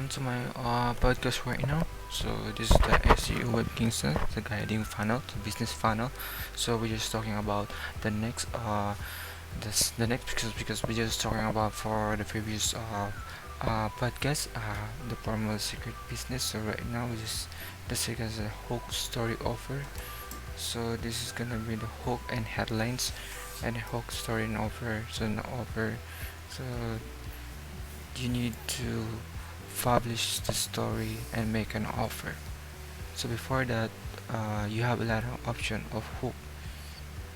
welcome to my podcast right now. So this is the SEO Webkingston, the guiding funnel, the business funnel. So we're just talking about the next the next because we're just talking about for the previous podcast the formal secret business. So right now we just the second is a hook story offer. So this is gonna be the hook and headlines and hook story and offer. So an offer. So you need to publish the story and make an offer. So before that, you have a lot of option of hook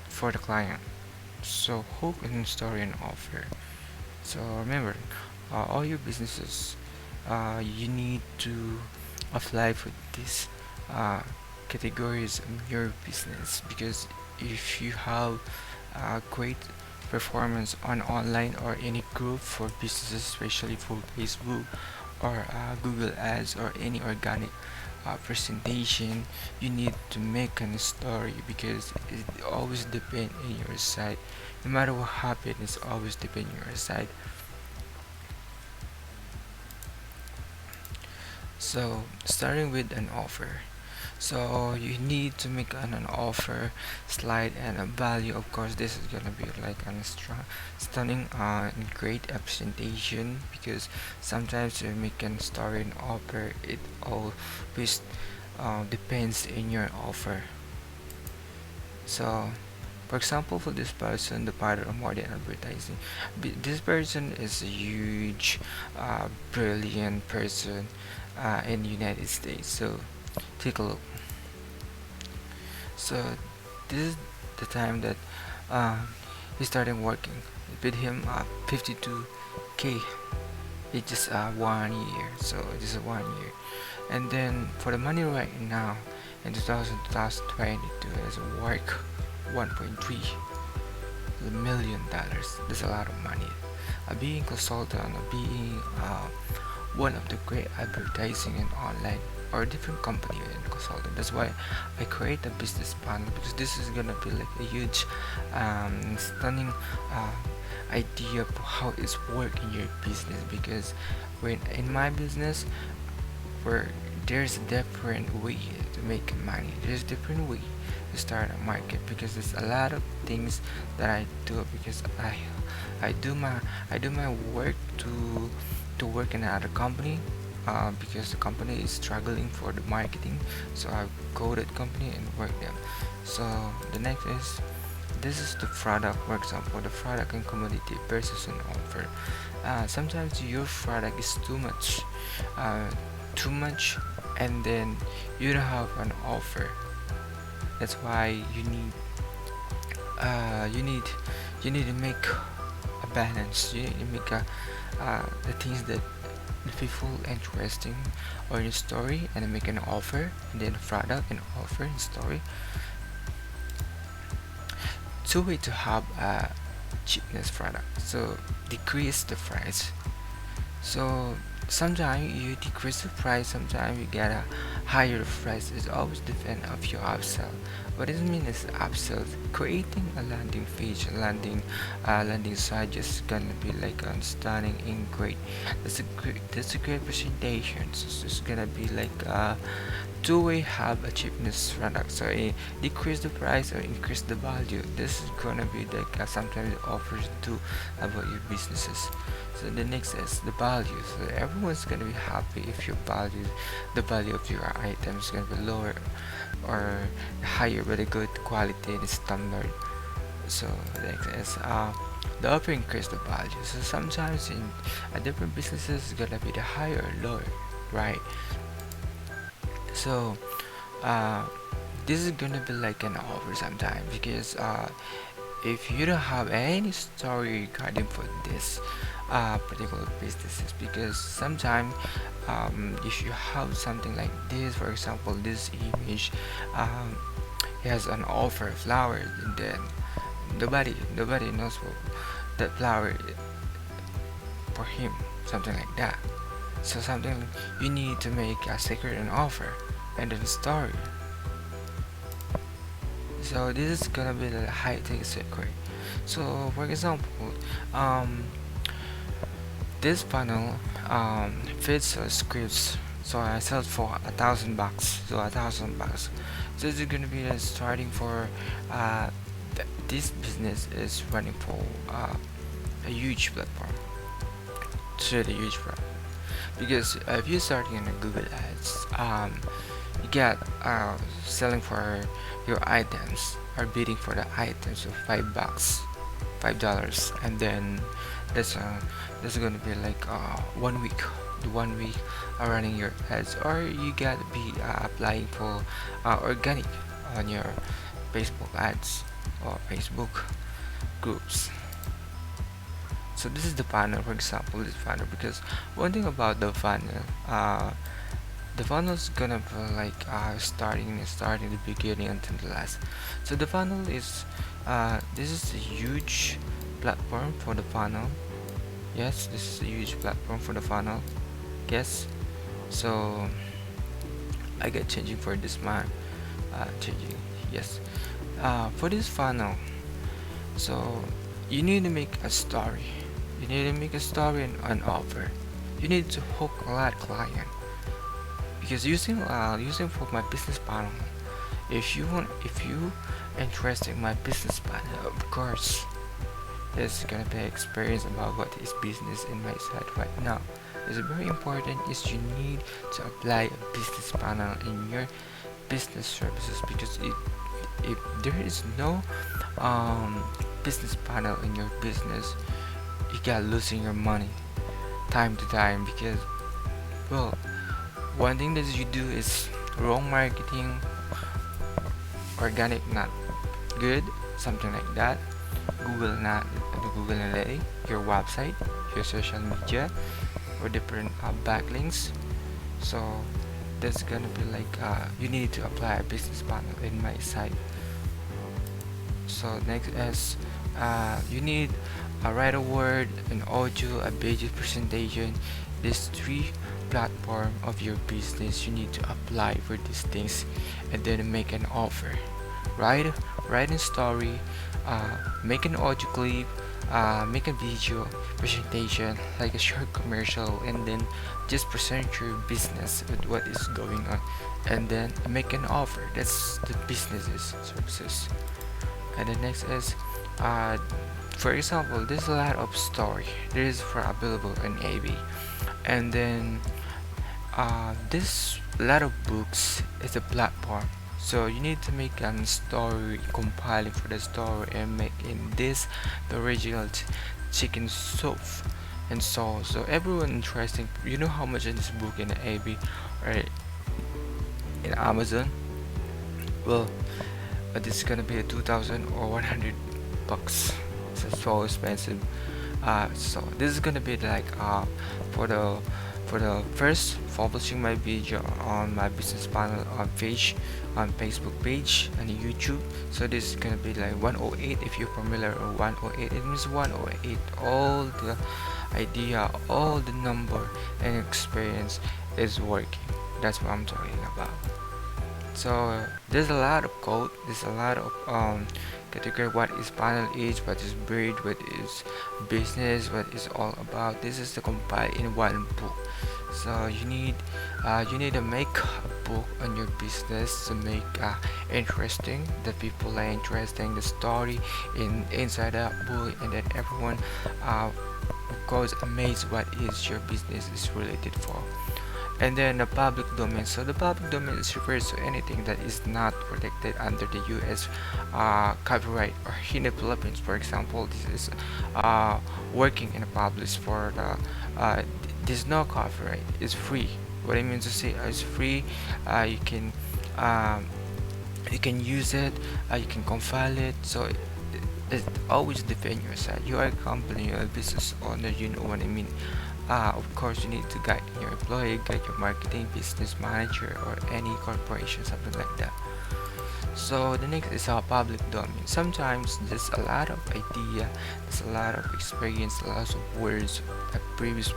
for the client. So hook and story and offer. So remember, all your businesses, you need to apply for these uh, categories of your business, because if you have great performance on online or any group for businesses, especially for Facebook or Google Ads or any organic presentation, you need to make a story, because it always depend on your side. No matter what happens, it's always depend on your side. So starting with an offer. So you need to make an offer slide and a value. Of course, this is gonna be like a stunning and great presentation, because sometimes you make a story and offer. It always depends in your offer. So for example, for this person, the part of more than advertising, this person is a huge brilliant person in the United States. So take a look. So this is the time that um, he started working. It paid him 52k. It's just 1 year. So just 1 year. And then for the money right now in 2022 is work 1.3 million dollars. That's a lot of money. Being consultant, being one of the great advertising and online or different company and consultant. That's why I create a business plan, because this is gonna be like a huge stunning idea of how it's work in your business. Because when in my business, where there's a different way to make money, there's different way to start a market, because there's a lot of things that I do, because I do my work to work in another company, because the company is struggling for the marketing. So I go to that company and work them. So the next is, this is the product. For example, the product and commodity versus an offer. Sometimes your product is uh, too much, and then you don't have an offer. That's why uh, you need you need to make a balance. You need to make the things that the people interesting or your story, and then make an offer, and then product and offer and story. Two way to have a cheapness product. So decrease the price. So sometimes you decrease the price, sometimes you get a higher price. It always depend of your upsell. What does it mean is upsell? Creating a landing page, landing site, just gonna be like a stunning and great. That's a great presentation. So it's gonna be like two-way have a cheapness product. So decrease the price or increase the value. This is gonna be like sometimes offers do about your businesses. So the next is the value. So everyone's gonna be happy if your value, the value of your item is gonna be lower or higher, but a good quality and standard. So the next is the offer increase the value. So sometimes in a different businesses it's gonna be the higher or lower, right? So uh, this is gonna be like an offer sometimes, because if you don't have any story regarding for this particular businesses, because sometimes if you have something like this, for example this image, um, has an offer of flowers, and then nobody knows what that flower for him, something like that. So something you need to make a secret and offer, and then story. So this is gonna be the high tech secret. So for example, um this funnel fits scripts, so I sell it for $1,000, so $1,000. So it's gonna be starting for this business is running for a huge platform. It's really huge platform because if you're starting in a Google Ads, you get selling for your items or bidding for the items of $5, $5, and then that's that's gonna be like 1 week, the 1 week running your ads, or you gotta be applying for organic on your Facebook ads or Facebook groups. So this is the funnel, for example, this funnel, because one thing about the funnel is gonna be like starting the beginning until the last. So the funnel is this is a huge platform for the funnel. Yes, this is a huge platform for the funnel. Yes. So I get changing for this month. Changing. Yes. For this funnel, so you need to make a story. You need to make a story and an offer. You need to hook a lot of client, because using for my business panel, if you interested in my business panel, of course it's gonna be experience about what is business in my side right now. It's very important is you need to apply a business panel in your business services, because if there is no business panel in your business, you got losing your money time to time, because well, one thing that you do is wrong marketing, organic not good, something like that, Google analytics, your website, your social media, or different backlinks. So that's gonna be like you need to apply a business panel in my site. So next is you need a write a word, an audio, a video presentation. These three platform of your business, you need to apply for these things, and then make an offer. Write a story, make an audio clip, make a video presentation like a short commercial, and then just present your business with what is going on, and then make an offer. That's the businesses services. And the next is for example, there's a lot of story there is for available in AB, and then this lot of books is a platform. So you need to make a story, compiling for the story, and make in this the original chicken soup and so everyone interesting. You know how much in this book in the AB or in Amazon? Well, this is gonna be a 2,000 or 100 bucks. So expensive. So this is gonna be like for the first publishing my video on my business panel on page, on Facebook page and YouTube. So this is gonna be like 108. If you're familiar with 108, it means 108 all the idea, all the number and experience is working. That's what I'm talking about. So there's a lot of code, there's a lot of category, what is panel is, what is breed, what is business, what is all about. This is the compile in one book. So you need to make a book on your business to make interesting, the people are interesting, the story inside that book, and then everyone goes amazed what is your business is related for. And then the public domain. So the public domain is refers to anything that is not protected under the US copyright, or in the Philippines, for example, this is working in a public for the there's no copyright, it's free. What I mean to say is free. You can use it, you can compile it, so it always defend your side. You are a company, you're a business owner, you know what I mean. Of course, you need to guide your employee, guide your marketing, business manager, or any corporation, something like that. So the next is our public domain. Sometimes there's a lot of idea, there's a lot of experience, lots of words that previous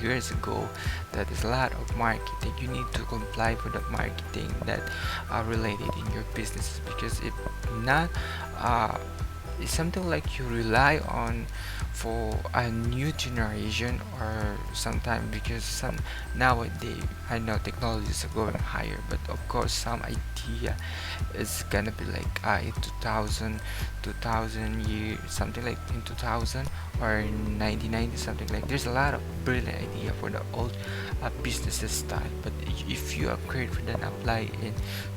years ago. That is a lot of marketing. You need to comply for the marketing that are related in your business, because if not, it's something like you rely on for a new generation, or sometimes because some nowadays I know technologies are going higher, but of course some idea is gonna be like in 2000 year, something like in 2000 or 1990, something like. There's a lot of brilliant idea for the old businesses style, but if you upgrade for that, apply in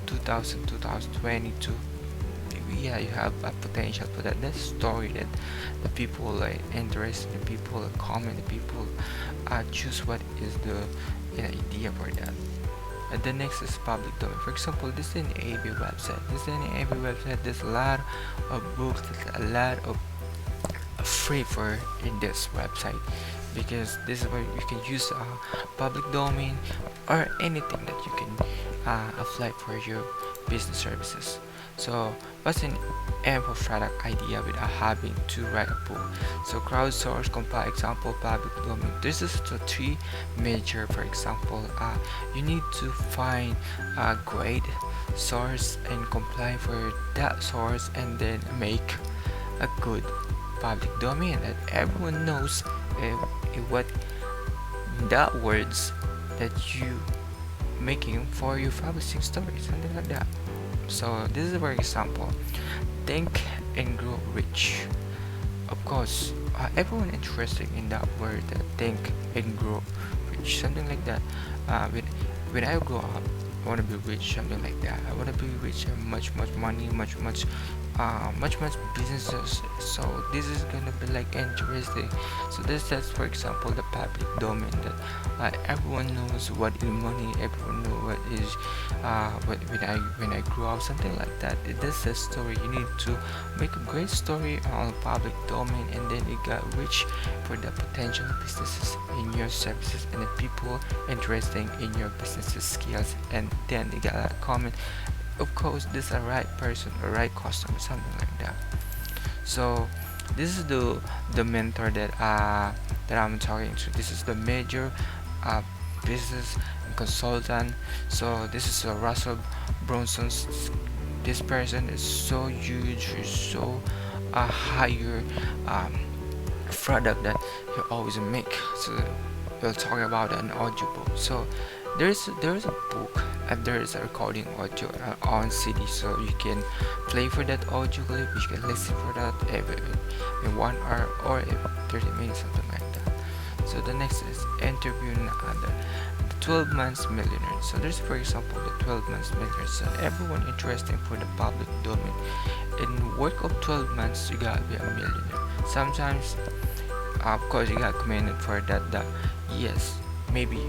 2000 2022, yeah, you have a potential for that. That story that the people are interested, the people are comment, the people choose what is the idea for that. And the next is public domain. For example, this is an AB website. This is an AB website. There's a lot of books. There's a lot of free for in this website, because this is where you can use public domain or anything that you can apply for your business services. So what's an ample product idea without having to write a book? So crowdsource, compile, example, public domain. This is the three major. For example, you need to find a great source and comply for that source, and then make a good public domain that everyone knows what the words that you making for your publishing story, something like that. So this is a very example. Think and grow rich. Of course, everyone interested in that word, think and grow rich, something like that. When I grow up, I want to be rich, something like that. I want to be rich and much money, much businesses. So this is gonna be like interesting. So that's for example the public domain that everyone knows what is money, everyone knows what is when I grew up, something like that. That's the story. You need to make a great story on public domain, and then you got rich for the potential businesses in your services and the people interesting in your businesses skills, and then you got a comment. Of course, this is a right person, a right customer, something like that. So this is the mentor that I'm talking to. This is the major uh, business consultant. So this is Russell Brunson's. This person is so huge, is so higher product that he always make. So we'll talk about an audiobook. So there's a book and there is a recording audio on CD, so you can play for that audio clip. You can listen for that in 1 hour or every 30 minutes, something like that. So the next is interviewing the 12 months millionaire. So there's for example the 12 months millionaire. So everyone interested for the public domain. In work of 12 months, you gotta be a millionaire. Sometimes, of course, you got commented for that yes, maybe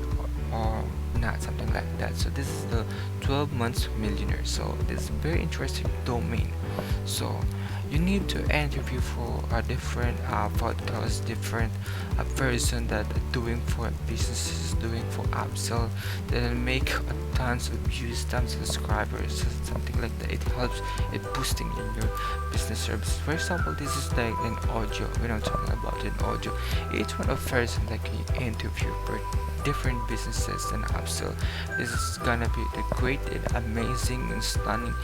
or not, something like that. So this is the 12 months millionaire. So this is very interesting domain. So you need to interview for a different podcast, different person that doing for businesses, doing for upsell, then make tons of views, tons of subscribers, something like that. It helps it boosting in your business services. For example, this is like an audio. When I'm talking about an audio, each one of person that can interview for different businesses and upsell. This is gonna be the great and amazing and stunning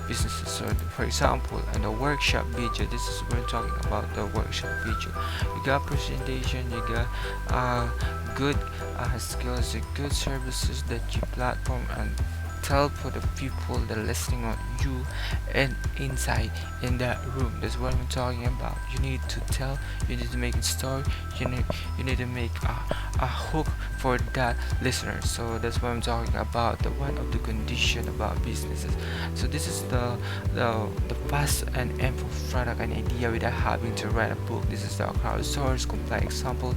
businesses. So for example, in the workshop video, this is what we're talking about, the workshop video. You got presentation, you got good skills, good services that you platform and tell for the people that listening on you and inside in that room. That's what I'm talking about. You need to tell, you need to make a story, you need to make a hook for that listener. So that's what I'm talking about, the one of the condition about businesses. So this is the fast and ample product and idea without having to write a book. This is the crowdsource complex example.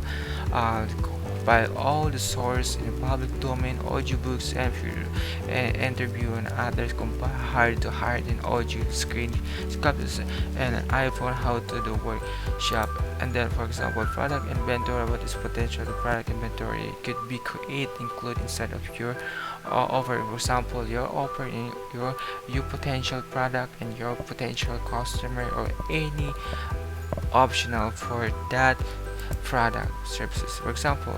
By all the source in the public domain, audiobooks, and interview and others, compile hard to hard in audio, screen captures, and an iPhone, how to do workshop. And then for example, product inventory, what is potential the product inventory could be create, include inside of your offer. For example, your offer in your potential product and your potential customer, or any optional for that product services. For example,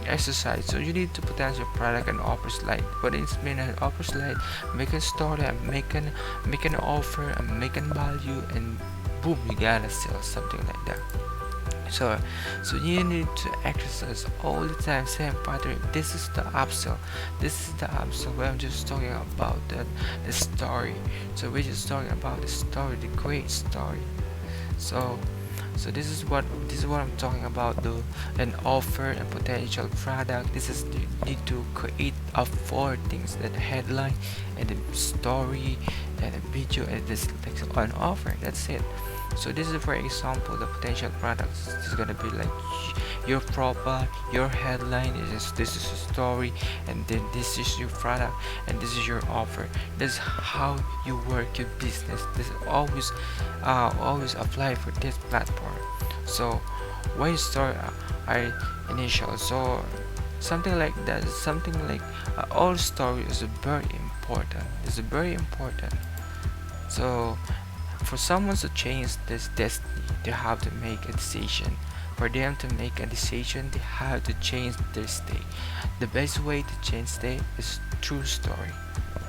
exercise. So you need to potential product and offer slide. What is mean an offer slide? Make a story and make an offer and make a value and boom, you gotta sell something like that. So you need to exercise all the time, same pattern. This is the upsell. This is the upsell where I'm just talking about the story. So we're just talking about the story, the great story. So this is what I'm talking about, the an offer and potential product. This is, you need to create four things: that headline and the story and a video and this like an offer. That's it. So this is, for example, the potential products. This is gonna be like your profile, your headline is this is a story, and then this is your product, and this is your offer. This is how you work your business. This is always apply for this platform. So why start our initial? So something like that, something like all story is very important. It's very important. So for someone to change this destiny, they have to make a decision. For them to make a decision, they have to change their state. The best way to change state is through story.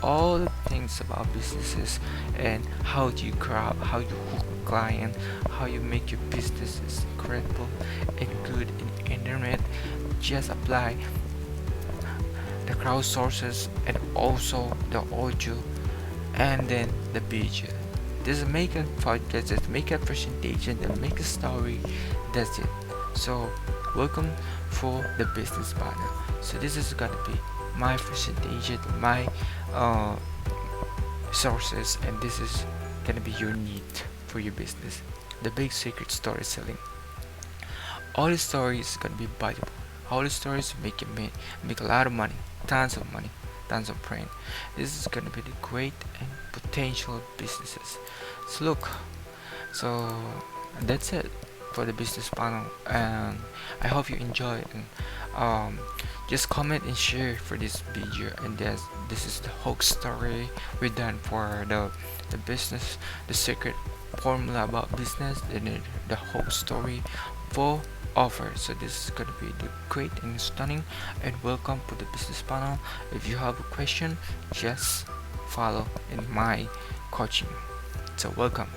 All the things about businesses and how do you grab, how you hook a client, how you make your business is incredible and good in internet. Just apply the crowd sources and also the audio and then the video. Just make a podcast, just make a presentation, and make a story. That's it. So welcome for the business partner. So this is gonna be my presentation, my uh, sources, and this is gonna be your need for your business. The big secret story selling. All the stories gonna be valuable. All the stories make a lot of money, tons of money, tons of brain. This is gonna be the great and potential businesses. So look, so that's it for the business panel, and I hope you enjoy it. And just comment and share for this video. And this is the whole story we're done for the business, the secret formula about business, and the whole story for offer. So this is gonna be the great and stunning. And welcome to the business panel. If you have a question, just follow in my coaching. So welcome.